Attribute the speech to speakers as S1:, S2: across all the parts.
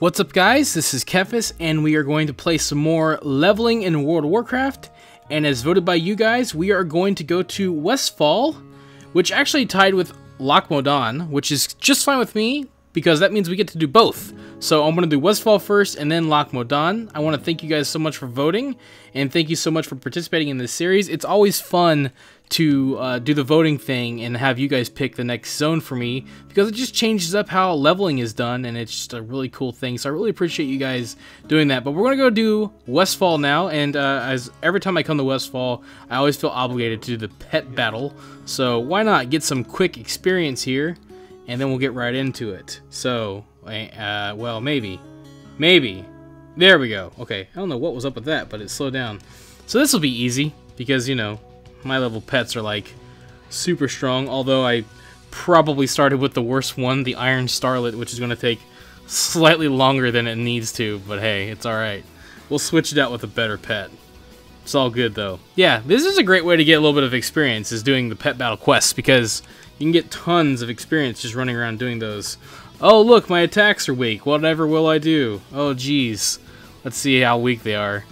S1: What's up guys, this is Kephas and we are going to play some more leveling in World of Warcraft, and as voted by you guys, we are going to go to Westfall, which actually tied with Loch Modan, which is just fine with me because that means we get to do both. So I'm going to do Westfall first and then Loch Modan. I want to thank you guys so much for voting and thank you so much for participating in this series. It's always fun to do the voting thing and have you guys pick the next zone for me because it just changes up how leveling is done and it's just a really cool thing. So I really appreciate you guys doing that. But we're going to go do Westfall now, and as every time I come to Westfall, I always feel obligated to do the pet battle. So why not get some quick experience here and then we'll get right into it. So, well, maybe. There we go. Okay, I don't know what was up with that, but it slowed down. So this will be easy because, you know, my level pets are like super strong, although I probably started with the worst one, the Iron Starlet, which is going to take slightly longer than it needs to, but hey, it's alright. We'll switch it out with a better pet. It's all good though. Yeah, this is a great way to get a little bit of experience, is doing the pet battle quests, because you can get tons of experience just running around doing those. Oh look, my attacks are weak. Whatever will I do? Oh geez. Let's see how weak they are.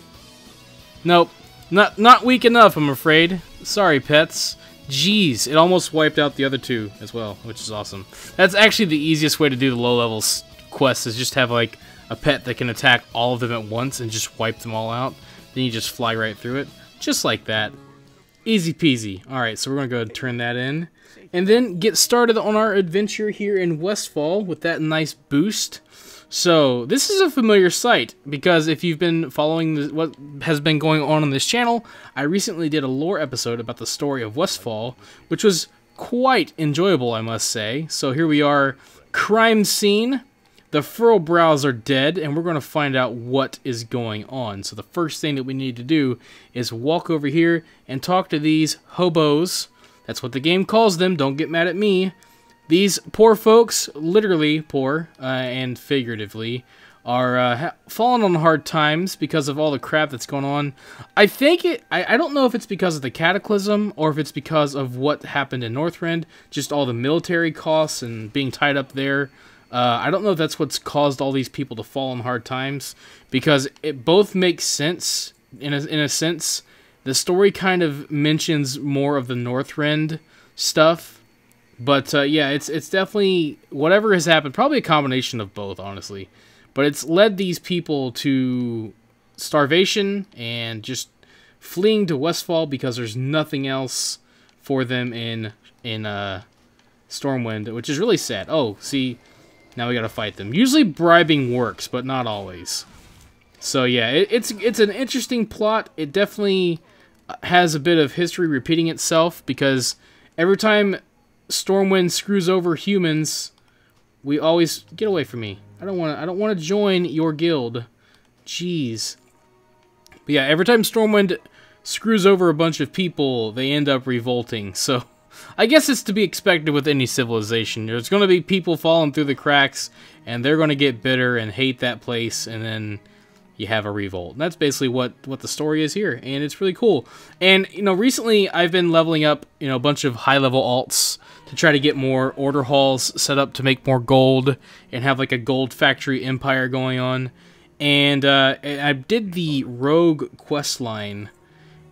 S1: Nope. Not weak enough, I'm afraid. Sorry, pets. Jeez, it almost wiped out the other two as well, which is awesome. That's actually the easiest way to do the low-level quests, is just have, like, a pet that can attack all of them at once and just wipe them all out. Then you just fly right through it. Just like that. Easy peasy. Alright, so we're going to go ahead and turn that in. And then get started on our adventure here in Westfall with that nice boost. So, this is a familiar sight, because if you've been following what has been going on this channel, I recently did a lore episode about the story of Westfall, which was quite enjoyable, I must say. So here we are, crime scene, the Furrowbrows are dead, and we're going to find out what is going on. So the first thing that we need to do is walk over here and talk to these hobos. That's what the game calls them, don't get mad at me. These poor folks, literally poor and figuratively, are falling on hard times because of all the crap that's going on. I don't know if it's because of the Cataclysm or if it's because of what happened in Northrend, just all the military costs and being tied up there. I don't know if that's what's caused all these people to fall on hard times, because it both makes sense in a sense. The story kind of mentions more of the Northrend stuff. But, yeah, it's definitely, whatever has happened, probably a combination of both, honestly. But it's led these people to starvation and just fleeing to Westfall because there's nothing else for them in Stormwind, which is really sad. Oh, see, now we gotta fight them. Usually bribing works, but not always. So, yeah, it's an interesting plot. It definitely has a bit of history repeating itself, because every time Stormwind screws over humans, we always get away from me. I don't want to join your guild. Jeez. But yeah, every time Stormwind screws over a bunch of people, they end up revolting. So I guess it's to be expected with any civilization. There's going to be people falling through the cracks, and they're going to get bitter and hate that place, and then you have a revolt. And that's basically what the story is here, and it's really cool. And, you know, recently I've been leveling up, you know, a bunch of high-level alts to try to get more order halls set up to make more gold and have like a gold factory empire going on. And I did the rogue quest line,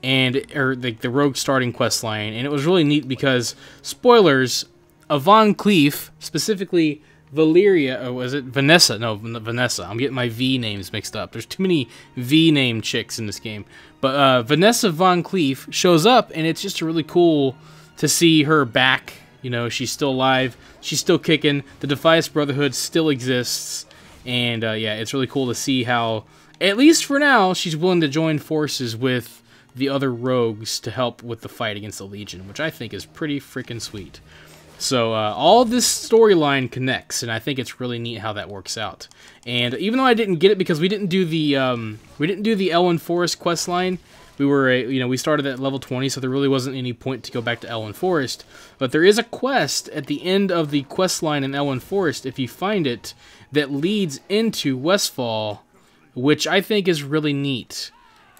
S1: or the rogue starting quest line, and it was really neat because, spoilers, Van Cleef, specifically Valeria, or was it Vanessa? No, Vanessa. I'm getting my V names mixed up. There's too many V name chicks in this game. But Vanessa Van Cleef shows up, and it's just really cool to see her back. You know, she's still alive, she's still kicking, the Defias Brotherhood still exists, and yeah, it's really cool to see how, at least for now, she's willing to join forces with the other rogues to help with the fight against the Legion, which I think is pretty freaking sweet. So all this storyline connects, and I think it's really neat how that works out. And even though I didn't get it because we didn't do the Elwyn Forest quest line, we started at level 20, so there really wasn't any point to go back to Elwyn Forest. But there is a quest at the end of the quest line in Elwyn Forest, if you find it, that leads into Westfall, which I think is really neat.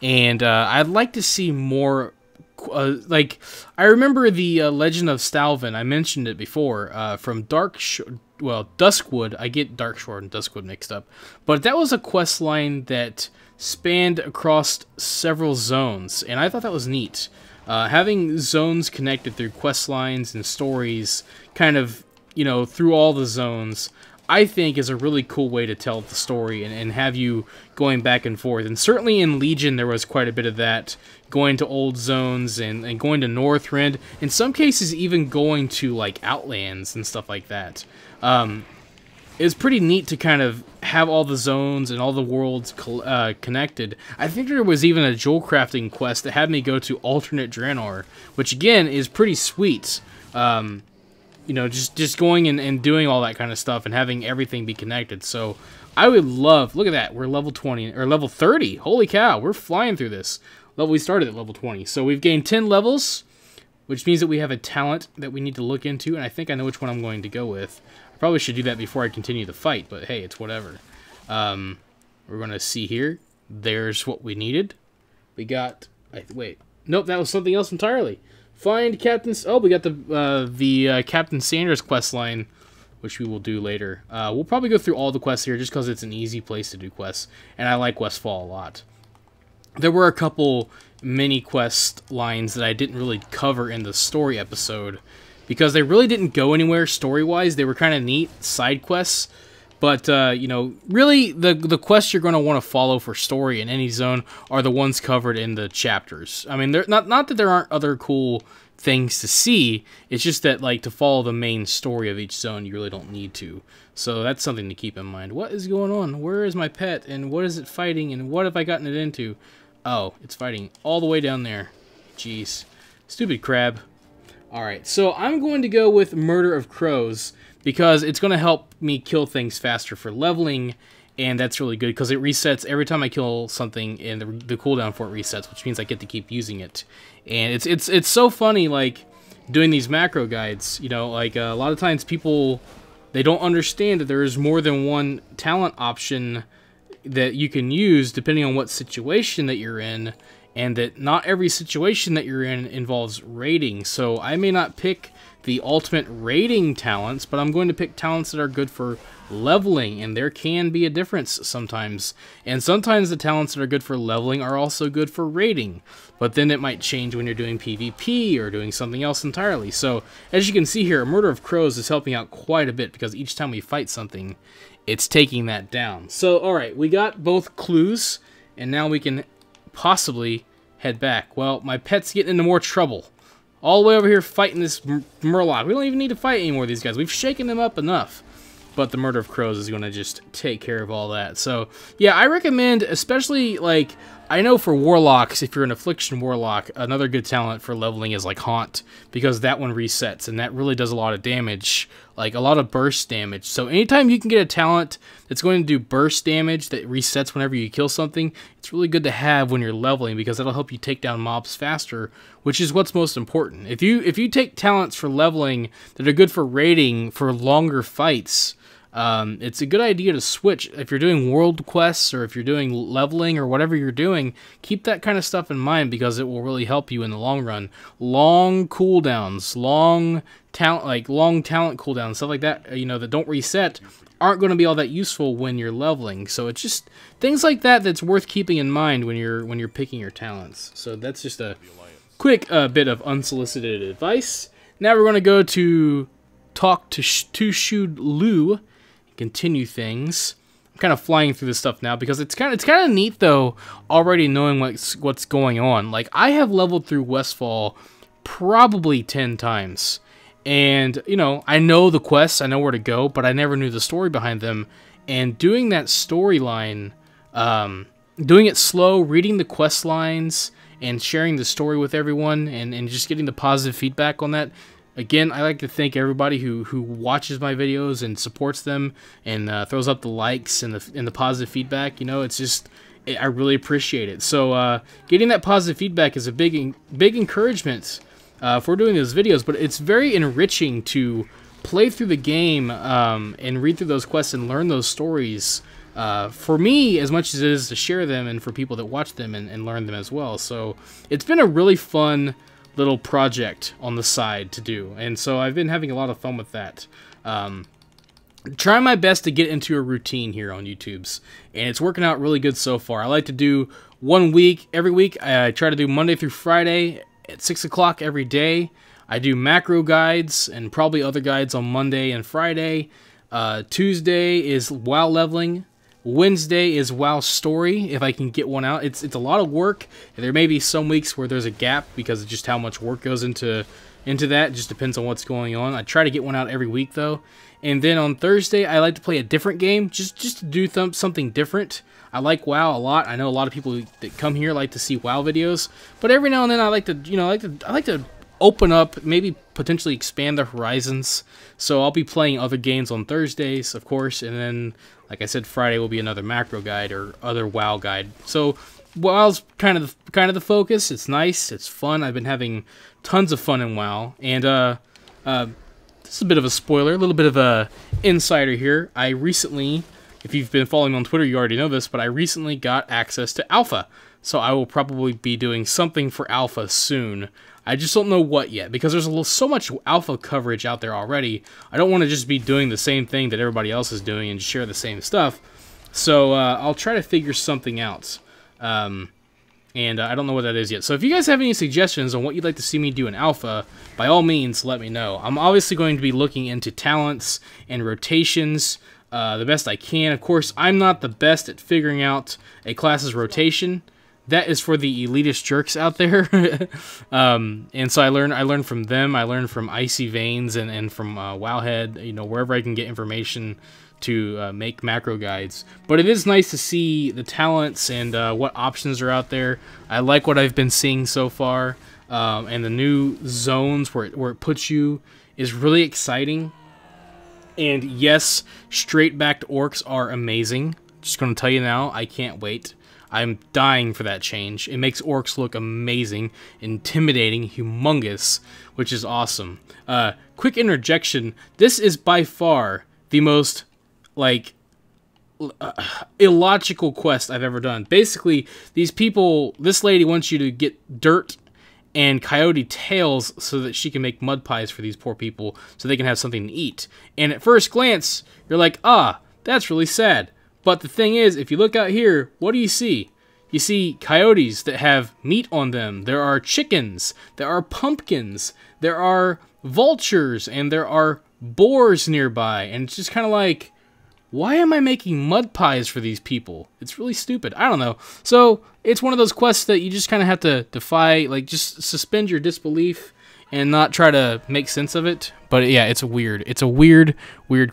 S1: And I'd like to see more like, I remember the Legend of Stalvin. I mentioned it before, from Duskwood. I get Darkshore and Duskwood mixed up. But that was a quest line that spanned across several zones, and I thought that was neat. Having zones connected through quest lines and stories, kind of, you know, through all the zones, I think is a really cool way to tell the story and have you going back and forth. And certainly in Legion there was quite a bit of that, going to old zones and going to Northrend, in some cases even going to like Outlands and stuff like that. It's pretty neat to kind of have all the zones and all the worlds connected. I think there was even a jewel crafting quest that had me go to alternate Draenor, which again is pretty sweet. You know, just going and doing all that kind of stuff and having everything be connected. So I would love, look at that, we're level 20, or level 30. Holy cow, we're flying through this. We started at level 20. So we've gained 10 levels, which means that we have a talent that we need to look into, and I think I know which one I'm going to go with. I probably should do that before I continue the fight, but hey, it's whatever. We're going to see here. There's what we needed. We got, wait, nope, that was something else entirely. Find Captain... Oh, we got the Captain Sanders quest line, which we will do later. We'll probably go through all the quests here just because it's an easy place to do quests, and I like Westfall a lot. There were a couple mini quest lines that I didn't really cover in the story episode because they really didn't go anywhere story-wise. They were kind of neat side quests, but you know, really the quests you're going to want to follow for story in any zone are the ones covered in the chapters. I mean, they're not that there aren't other cool things to see. It's just that, like, to follow the main story of each zone, you really don't need to. So that's something to keep in mind. What is going on? Where is my pet? And what is it fighting? And what have I gotten it into? Oh, it's fighting all the way down there. Jeez. Stupid crab. Alright, so I'm going to go with Murder of Crows because it's going to help me kill things faster for leveling, and that's really good because it resets every time I kill something, and the cooldown for it resets, which means I get to keep using it. And it's so funny, like, doing these macro guides, you know, like, a lot of times people, they don't understand that there is more than one talent option that you can use depending on what situation that you're in, and that not every situation that you're in involves raiding. So I may not pick the ultimate raiding talents, but I'm going to pick talents that are good for leveling, and there can be a difference sometimes. And sometimes the talents that are good for leveling are also good for raiding, but then it might change when you're doing PvP or doing something else entirely. So as you can see here, Murder of Crows is helping out quite a bit because each time we fight something, it's taking that down. So alright, we got both clues, and now we can possibly head back. Well, my pet's getting into more trouble. All the way over here fighting this Murloc. We don't even need to fight any more of these guys. We've shaken them up enough. But the Murder of Crows is going to just take care of all that. So, yeah, I recommend, especially, like, I know for Warlocks, if you're an Affliction Warlock, another good talent for leveling is, like, Haunt, because that one resets, and that really does a lot of damage, like, a lot of burst damage. So anytime you can get a talent that's going to do burst damage that resets whenever you kill something, it's really good to have when you're leveling, because that'll help you take down mobs faster, which is what's most important. If you take talents for leveling that are good for raiding for longer fights, it's a good idea to switch. If you're doing world quests or if you're doing leveling or whatever you're doing, keep that kind of stuff in mind because it will really help you in the long run. Long cooldowns, long talent cooldowns, stuff like that, you know, that don't reset aren't going to be all that useful when you're leveling. So it's just things like that that's worth keeping in mind when you're picking your talents. So that's just a quick bit of unsolicited advice. Now we're going to go to talk to Shud Lu. Continue things. I'm kind of flying through this stuff now because it's kind of neat though already knowing what's going on. Like, I have leveled through Westfall probably 10 times, and you know, I know the quests, I know where to go, but I never knew the story behind them. And doing that storyline, doing it slow, reading the quest lines and sharing the story with everyone, and just getting the positive feedback on that. Again, I like to thank everybody who watches my videos and supports them and throws up the likes and the positive feedback. You know, it's just, I really appreciate it. So getting that positive feedback is a big encouragement for doing those videos. But it's very enriching to play through the game and read through those quests and learn those stories. For me, as much as it is to share them, and for people that watch them and learn them as well. So it's been a really fun little project on the side to do. And so I've been having a lot of fun with that. Trying my best to get into a routine here on YouTube's, and it's working out really good so far. I like to do 1 week every week. I try to do Monday through Friday at 6 o'clock every day. I do macro guides and probably other guides on Monday and Friday. Tuesday is WoW leveling. Wednesday is WoW story, if I can get one out. It's a lot of work. There may be some weeks where there's a gap because of just how much work goes into that. It just depends on what's going on. I try to get one out every week, though. And then on Thursday, I like to play a different game, just to do something different. I like WoW a lot. I know a lot of people that come here like to see WoW videos, but every now and then I like to open up, maybe potentially expand the horizons. So I'll be playing other games on Thursdays, of course, and then, like I said, Friday will be another macro guide or other WoW guide. So WoW's kind of the focus. It's nice. It's fun. I've been having tons of fun in WoW, and this is a bit of a spoiler, a little bit of a insider here. I recently, if you've been following me on Twitter, you already know this, but I recently got access to Alpha. So I will probably be doing something for Alpha soon. I just don't know what yet, because there's so much Alpha coverage out there already. I don't want to just be doing the same thing that everybody else is doing and share the same stuff. So I'll try to figure something out. And I don't know what that is yet. So if you guys have any suggestions on what you'd like to see me do in Alpha, by all means, let me know. I'm obviously going to be looking into talents and rotations the best I can. Of course, I'm not the best at figuring out a class's rotation. That is for the elitist jerks out there. And so I learn from them. I learn from Icy Veins and from Wowhead, you know, wherever I can get information to make macro guides. But it is nice to see the talents and what options are out there. I like what I've been seeing so far, and the new zones where it puts you is really exciting. And yes, straight-backed orcs are amazing. Just going to tell you now, I can't wait. I'm dying for that change. It makes orcs look amazing, intimidating, humongous, which is awesome. Quick interjection, this is by far the most illogical quest I've ever done. Basically, this lady wants you to get dirt and coyote tails so that she can make mud pies for these poor people so they can have something to eat. And at first glance, you're like, that's really sad. But the thing is, if you look out here, what do you see? You see coyotes that have meat on them. There are chickens. There are pumpkins. There are vultures. And there are boars nearby. And it's just kind of like, why am I making mud pies for these people? It's really stupid. I don't know. So it's one of those quests that you just kind of have to defy, like just suspend your disbelief and not try to make sense of it. But yeah, it's a weird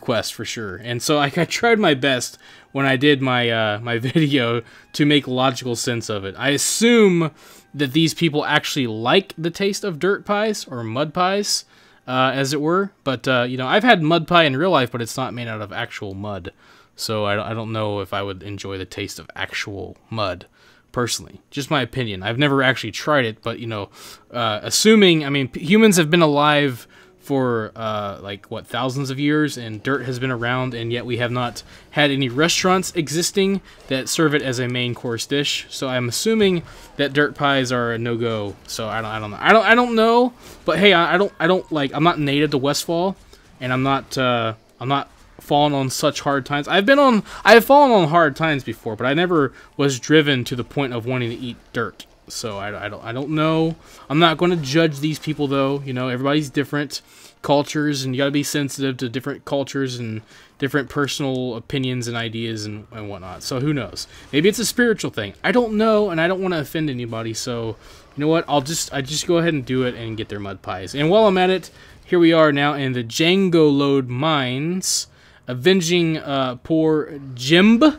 S1: quest for sure. And so I tried my best when I did my my video to make logical sense of it. I assume that these people actually like the taste of dirt pies or mud pies, as it were. But you know, I've had mud pie in real life, but it's not made out of actual mud. So I don't know if I would enjoy the taste of actual mud. Personally, just my opinion. I've never actually tried it, but you know, assuming, I mean, humans have been alive for like what, thousands of years, and dirt has been around, and yet we have not had any restaurants existing that serve it as a main course dish. So I'm assuming that dirt pies are a no-go. So I don't know. I don't know. But hey, I'm not native to Westfall, and I'm not fallen on such hard times. I have fallen on hard times before, but I never was driven to the point of wanting to eat dirt. So I don't know. I'm not going to judge these people, though. You know, everybody's different cultures, and you got to be sensitive to different cultures and different personal opinions and ideas and whatnot. So who knows? Maybe it's a spiritual thing. I don't know, and I don't want to offend anybody. So you know what? I just go ahead and do it and get their mud pies. And while I'm at it, here we are now in the Django Load Mines, avenging poor Jimb.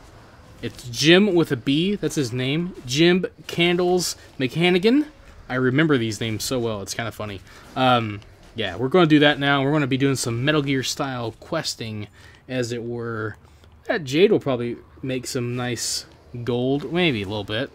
S1: It's Jim with a B. That's his name. Jim Candles McHannigan. I remember these names so well. It's kind of funny. Yeah, we're going to do that now. We're going to be doing some Metal Gear style questing, as it were. That Jade will probably make some nice gold. Maybe a little bit.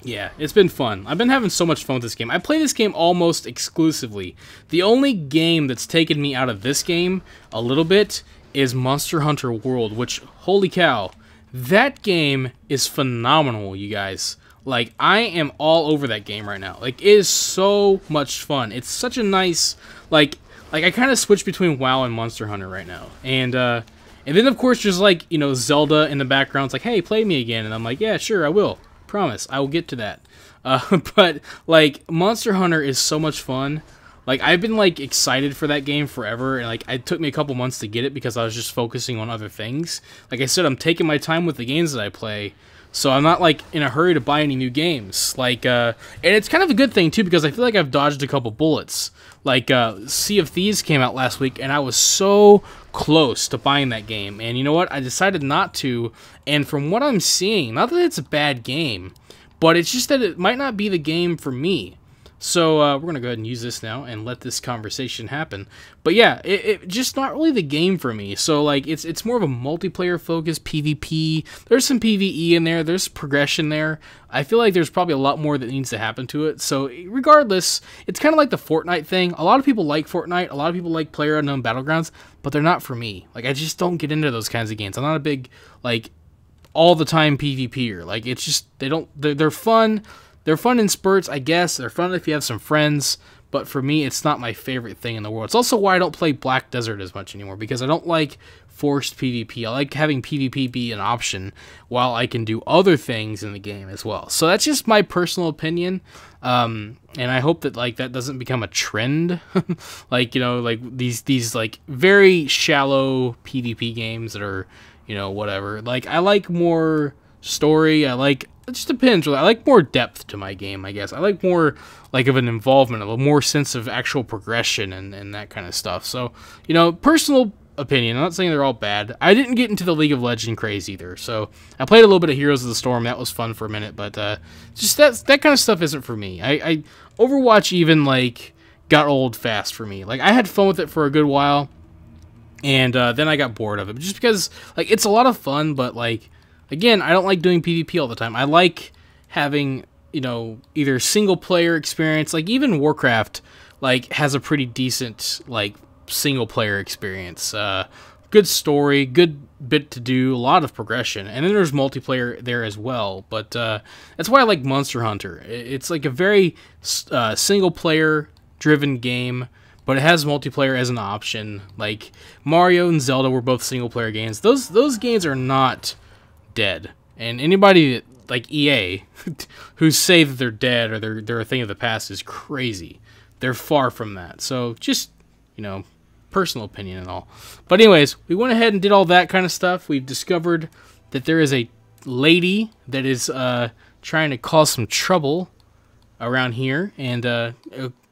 S1: Yeah, it's been fun. I've been having so much fun with this game. I play this game almost exclusively. The only game that's taken me out of this game a little bit is Monster Hunter World, which, holy cow, that game is phenomenal, you guys. Like, I am all over that game right now. Like, it is so much fun. It's such a nice, like I kind of switch between WoW and Monster Hunter right now. And then, of course, there's, like, you know, Zelda in the background. It's like, hey, play me again. And I'm like, yeah, sure, I will. Promise, I will get to that. But, like, Monster Hunter is so much fun. Like, I've been, like, excited for that game forever, and, like, it took me a couple months to get it because I was just focusing on other things. Like I said, I'm taking my time with the games that I play, so I'm not, like, in a hurry to buy any new games. Like, and it's kind of a good thing, too, because I feel like I've dodged a couple bullets. Like, Sea of Thieves came out last week, and I was so close to buying that game. And you know what? I decided not to, and from what I'm seeing, not that it's a bad game, but it's just that it might not be the game for me. So we're going to go ahead and use this now and let this conversation happen. But yeah, it just not really the game for me. So like it's more of a multiplayer focused PvP. There's some PvE in there. There's progression there. I feel like there's probably a lot more that needs to happen to it. So regardless, it's kind of like the Fortnite thing. A lot of people like Fortnite. A lot of people like PlayerUnknown Battlegrounds, but they're not for me. Like I just don't get into those kinds of games. I'm not a big like all the time PvPer. Like it's just they're fun. They're fun in spurts, I guess. They're fun if you have some friends, but for me, it's not my favorite thing in the world. It's also why I don't play Black Desert as much anymore, because I don't like forced PvP. I like having PvP be an option while I can do other things in the game as well. So that's just my personal opinion, and I hope that like that doesn't become a trend. Like, you know, like these like very shallow PvP games that are, you know, whatever. Like I like more story. It just depends. I like more depth to my game, I guess. I like more like of an involvement, a more sense of actual progression and that kind of stuff. So, you know, personal opinion. I'm not saying they're all bad. I didn't get into the League of Legends craze either. So I played a little bit of Heroes of the Storm. That was fun for a minute, but just that kind of stuff isn't for me. I Overwatch even like got old fast for me. Like I had fun with it for a good while, and then I got bored of it just because like it's a lot of fun, but like. Again, I don't like doing PvP all the time. I like having, you know, either single-player experience. Like, even Warcraft, like, has a pretty decent, like, single-player experience. Good story, good bit to do, a lot of progression. And then there's multiplayer there as well. But that's why I like Monster Hunter. It's, like, a very single-player driven game, but it has multiplayer as an option. Like, Mario and Zelda were both single-player games. Those games are not dead, and anybody like EA who say that they're dead or they're a thing of the past is crazy. They're far from that. So just, you know, personal opinion and all. But anyways, we went ahead and did all that kind of stuff. We've discovered that there is a lady that is trying to cause some trouble around here and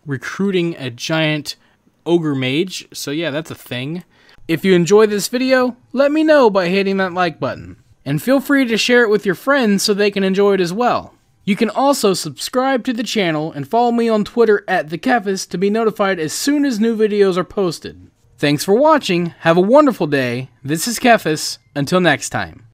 S1: recruiting a giant ogre mage. So yeah, that's a thing. If you enjoy this video, let me know by hitting that like button. And feel free to share it with your friends so they can enjoy it as well. You can also subscribe to the channel and follow me on Twitter at TheKephas to be notified as soon as new videos are posted. Thanks for watching, have a wonderful day, this is Kephas, until next time.